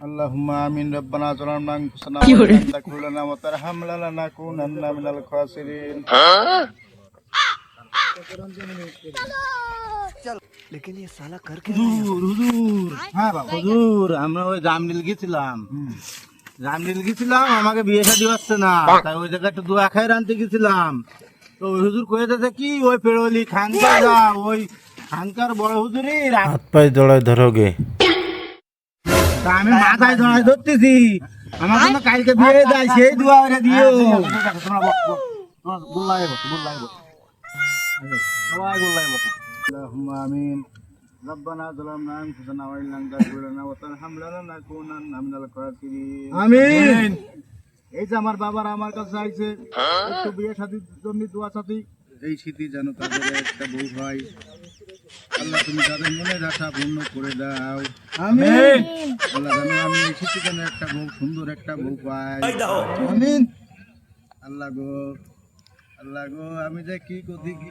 আল্লাহুম্মা আমিন রব্বানা যালামনা আনফুসানা ওয়া ইল্লাম তাগফির লানা ওয়া তারহামনা লানাকুনান্না মিনাল খাসিরিন। लेकिन ये साला कर क्या হুজুর হ্যাঁ বাবা হুজুর আমরা ওই জামডিল গেছিলাম আমাকে বিয়ে শাদী হচ্ছে না, তাই ওই জায়গায় একটু দোয়া খাই রানতে গেছিলাম। তো ওই হুজুর কয়ে দিয়েছে কি ওই পেড়লি খানকার ওই খানকার বড় হুজুরই হাত পায়ে জড়ায় ধরোগে। তা আমি মাথায় জড়ায় ধরতেছি, আমার জন্য কালকে বিয়ে যায় সেই দোয়া ওরা দিও। আল্লাহুম্মা আমিন রব্বানা যালামনা আনফুসানা ওয়া ইল্লাম তাগফির লানা ওয়া তারহামনা লানাকুনান্না মিনাল খাসিরিন। আমিন। এই যে আমার বাবার আমার কাছে আইছে একটু বিয়ে শাদীর জন্য দোয়া চাচ্ছি, এই শীতে যেন তাদের একটা বউ হয়। আল্লাহ তুমি তাদের মনের আশা পূর্ণ করে দাও। আমিন। আল্লাহ জানো আমি এই শীতে যেন একটা বউ সুন্দর একটা বউ পাই। আমিন। আল্লাহ গো আমি যে কি করি কি